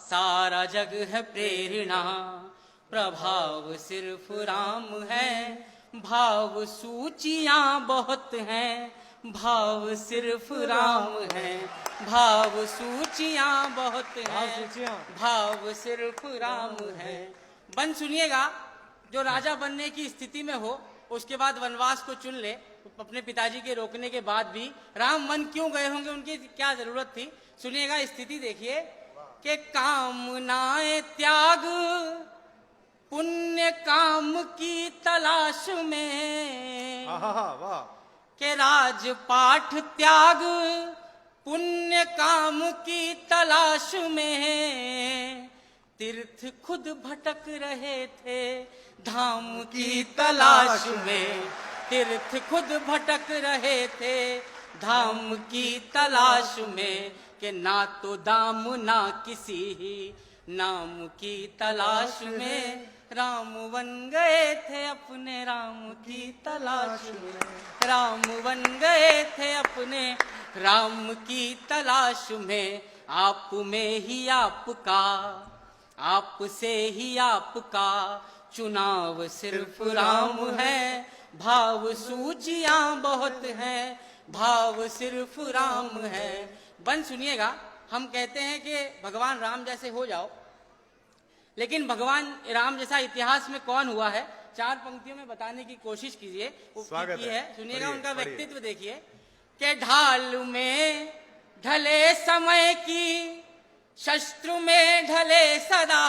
सारा जग है प्रेरणा, प्रभाव सिर्फ राम है, भाव सूचियां बहुत हैं, भाव सिर्फ राम है, भाव सूचियां बहुत हैं, भाव सिर्फ राम है। बन सुनिएगा, जो राजा बनने की स्थिति में हो, उसके बाद वनवास को चुन ले, अपने पिताजी के रोकने के बाद भी राम वन क्यों गए होंगे, उनकी क्या जरूरत थी, सुनिएगा स्थिति देखिए कि कामनाएं त्याग पुण्य काम की तलाश में, के राजपाठ त्याग पुण्य काम की तलाश में, तीर्थ खुद भटक रहे थे धाम की तलाश में, तीर्थ खुद भटक रहे थे धाम की तलाश में, कि ना तो दाम ना किसी ही नाम की तलाश में, राम बन गए थे अपने राम की तलाश में, राम बन गए थे अपने राम की तलाश में। आप में ही आपका, आप से ही आपका चुनाव सिर्फ राम है, भाव सूचियां बहुत हैं, भाव सिर्फ राम है। बन सुनिएगा, हम कहते हैं कि भगवान राम जैसे हो जाओ, लेकिन भगवान राम जैसा इतिहास में कौन हुआ है, 4 पंक्तियों में बताने की कोशिश कीजिए। स्वागत है, सुनिएगा उनका व्यक्तित्व देखिए कि ढाल में ढले समय की, शस्त्र में ढले सदा,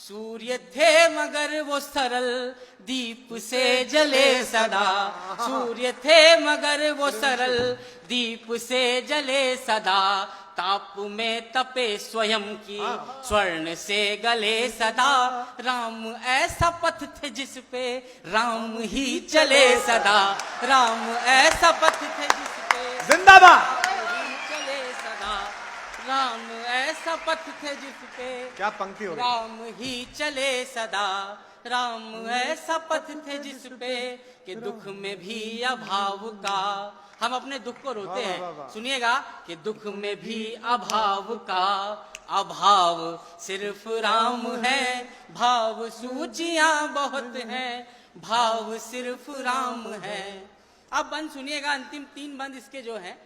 सूर्य थे मगर वो सरल दीप से जले सदा, सूर्य थे मगर वो सरल दीप से जले सदा, ताप में तपे स्वयं की स्वर्ण से गले सदा, राम ऐसा पथ थे जिस पे राम ही चले सदा, राम ऐसा पथ थे जिस पे जिंदाबाद चले सदा, राम ऐसा पथ थे जिस पे क्या पंक्ति हो राम ही चले सदा, राम ऐसा पथ थे जिस पे कि दुख में भी अभाव का, हम अपने दुख को रोते हैं, सुनिएगा कि दुख में भी अभाव का अभाव सिर्फ राम है, भाव सूचियां बहुत हैं, भाव सिर्फ राम है। अब बंद सुनिएगा, अंतिम 3 बंद इसके जो हैं,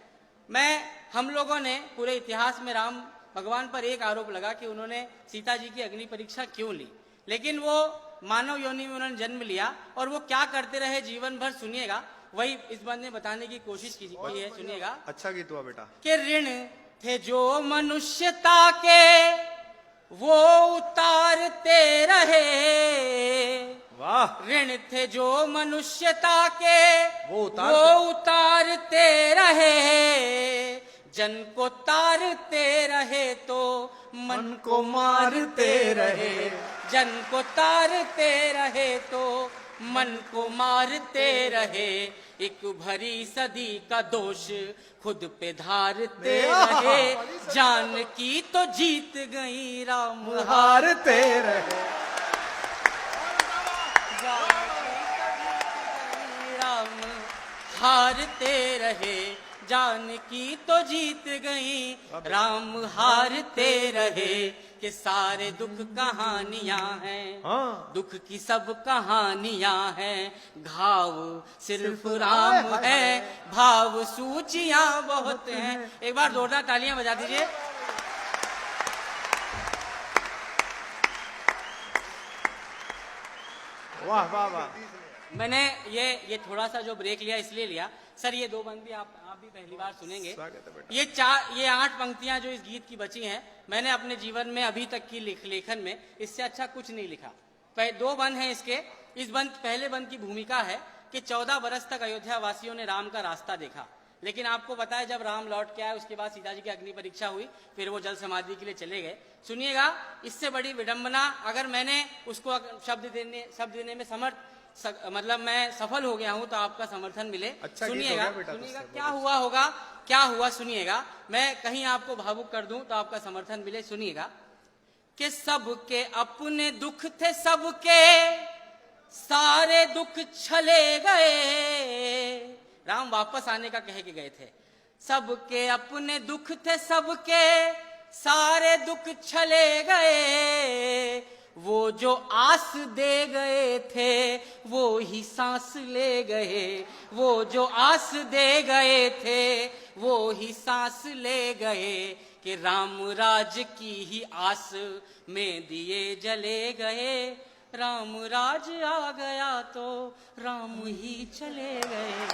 हम लोगों ने पूरे इतिहास में राम भगवान पर एक आरोप लगा कि उन्होंने सीता जी की अग्नि परीक्षा क्यों ली, लेकिन वो मानव योनि में उन्होंने जन्म लिया और वो क्या करते रहे जीवन भर, सुनिएगा वही इस बंद ने बताने की कोशिश की है, सुनिएगा। अच्छा गीत हुआ बेटा। कि ऋण थे जो मनुष्यता के वो उतारते रहे, वाह। ऋण थे जो मनुष्यता के वो उतारते रहे, जन को तारते रहे तो मन को मारते रहे, जन को तारते रहे तो मन को मारते रहे, एक भरी सदी का दोष खुद पे धारते रहे, जान की तो जीत गई राम हारते रहे, राम हारते रहे, जान की तो जीत गई राम हारते रहे, कि सारे दुख कहानियां हैं, दुख की सब कहानियां हैं, घाव सिर्फ राम है, भाव सूचियां बहुत हैं। एक बार जोरदार तालियां बजा दीजिए। वाह वाह वाह। मैंने ये थोड़ा सा जो ब्रेक लिया इसलिए लिया सर, ये 2 बंद भी आप भी पहली बार सुनेंगे। ये 8 पंक्तियां जो इस गीत की बची हैं, मैंने अपने जीवन में अभी तक की लेखन में इससे अच्छा कुछ नहीं लिखा। 2 बंद हैं इसके। इस पहले बंद की भूमिका है कि 14 बरस तक अयोध्या वासियों ने राम का रास्ता देखा, लेकिन आपको पता है जब राम लौट के आए उसके बाद सीता जी की अग्नि परीक्षा हुई, फिर वो जल समाधि के लिए चले गए। सुनिएगा, इससे बड़ी विडंबना, अगर मैंने उसको शब्द देने में मतलब मैं सफल हो गया हूं तो आपका समर्थन मिले। अच्छा सुनिएगा क्या हुआ होगा, क्या हुआ सुनिएगा, मैं कहीं आपको भावुक कर दूं तो आपका समर्थन मिले। सुनिएगा कि सबके अपने दुख थे, सबके सारे दुख छले गए, राम वापस आने का कह के गए थे। सबके अपने दुख थे, सबके सारे दुख चले गए, वो जो आस दे गए थे वो ही सांस ले गए, वो जो आस दे गए थे वो ही सांस ले गए, कि राम राज की ही आस में दिए जले गए, राम राज आ गया तो राम ही चले गए,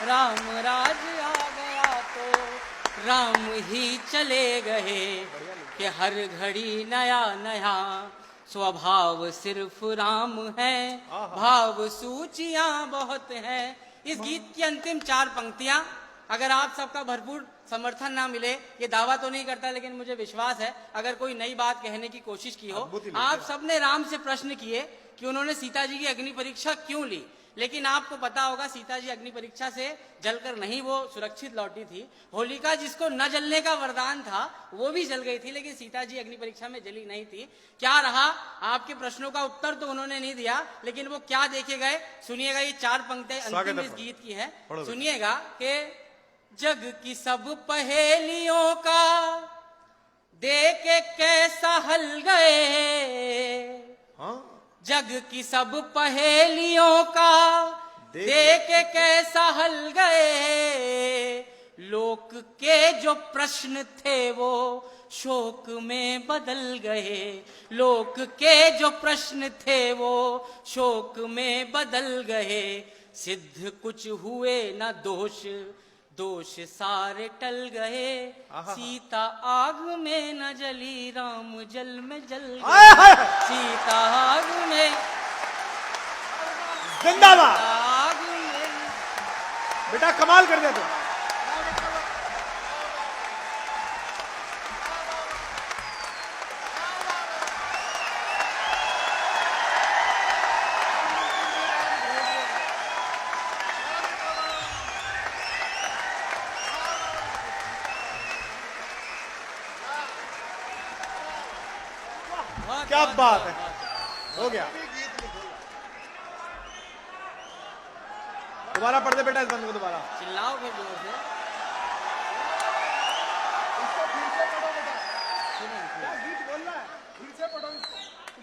राम राज आ गया तो राम ही चले गए, कि हर घड़ी नया नया स्वभाव सिर्फ राम है, भाव सूचियां बहुत है। इस गीत की अंतिम 4 पंक्तियां, अगर आप सबका भरपूर समर्थन ना मिले, ये दावा तो नहीं करता लेकिन मुझे विश्वास है, अगर कोई नई बात कहने की कोशिश की हो, आप सबने राम से प्रश्न किए कि उन्होंने सीता जी की अग्नि परीक्षा क्यों ली, लेकिन आपको पता होगा सीता जी अग्नि परीक्षा से जलकर नहीं वो सुरक्षित लौटी थी। होलिका जिसको न जलने का वरदान था वो भी जल गई थी, लेकिन सीता जी अग्नि परीक्षा में जली नहीं थी। क्या रहा, आपके प्रश्नों का उत्तर तो उन्होंने नहीं दिया, लेकिन वो क्या देखे गए सुनिएगा। ये 4 पंक्तियां अंतिम इस गीत की है, सुनिएगा कि जग की सब पहेलियों का देख के कैसा हल गए, जग की सब पहेलियों का देख के कैसा हल गए, लोक के जो प्रश्न थे वो शोक में बदल गए, लोक के जो प्रश्न थे वो शोक में बदल गए, सिद्ध कुछ हुए न दोष, दोष सारे टल गए, सीता आग में न जली राम जल में जल गए, सीता आग में जिंदाबाद, आग में। बेटा कमाल कर दिया तुम। क्या बात है, हो गया। दोबारा पढ़ दे बेटा इस बंद को, दोबारा चिल्लाओ फिर जोर से।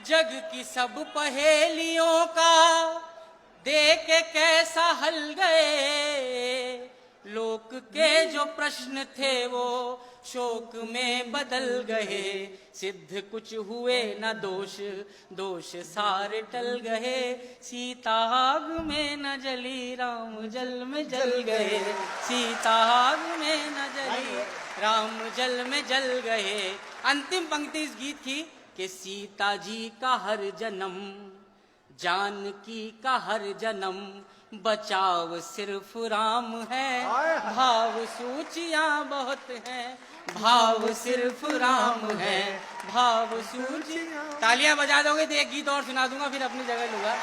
जग की सब पहेलियों का देख के कैसा हल गए, लोक के जो प्रश्न थे वो शोक में बदल गए, सिद्ध कुछ हुए न दोष, दोष सारे टल गए, सीता आग में न जली राम जल में जल गए, सीता आग में न जली राम जल में जल गए। अंतिम पंक्ति इस गीत की कि सीता जी का हर जन्म, जानकी का हर जन्म, बचाव सिर्फ राम है, भाव सूचियां बहुत हैं, भाव सिर्फ राम है, भाव सूचियां। तालियां बजा दोगे तो एक गीत और सुना दूंगा, फिर अपनी जगह लूंगा।